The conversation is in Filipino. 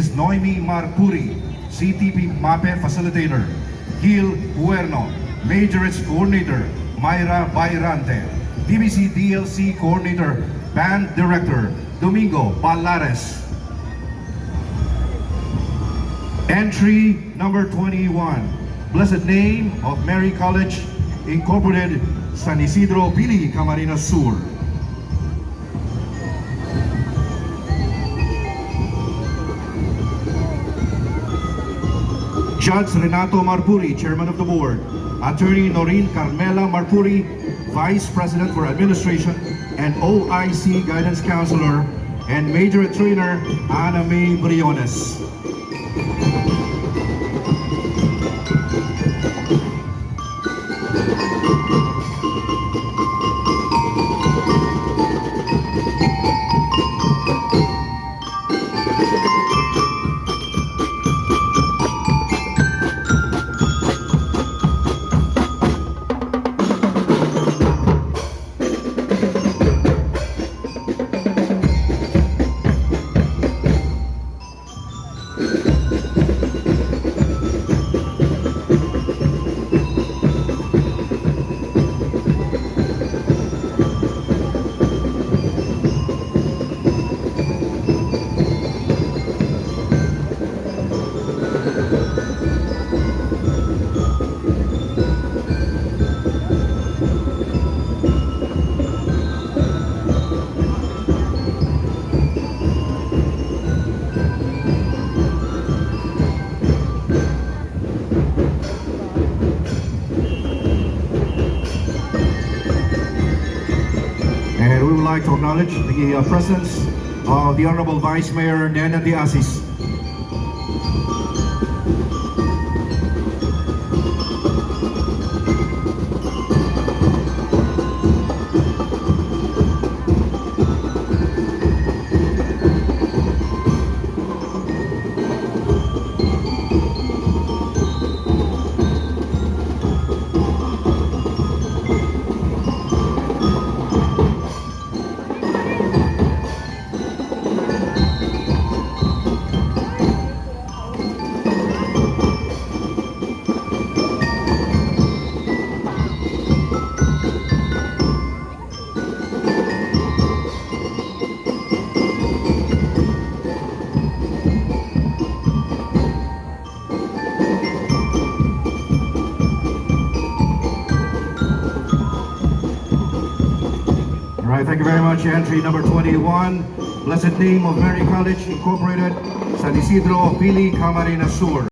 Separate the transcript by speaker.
Speaker 1: Mrs. Noemi Marpuri, CTP MAPEH Facilitator. Gil Puerno, Majorage Coordinator. Myra Bayrante, DBC DLC Coordinator, Band Director. Domingo Palares. Entry number 21, Blessed Name of Mary College, Incorporated, San Isidro, Pili, Camarines Sur. Judge Renato Marpuri, Chairman of the Board. Attorney Noreen Carmela Marpuri, Vice President for Administration and OIC Guidance Counselor. And Major Trainer Ana May Briones. And we would like to acknowledge the presence of the Honorable Vice Mayor Nena de Asis. All right, thank you very much. Entry number 21, Blessed Name of Mary College, Incorporated, San Isidro, Pili, Camarines Sur.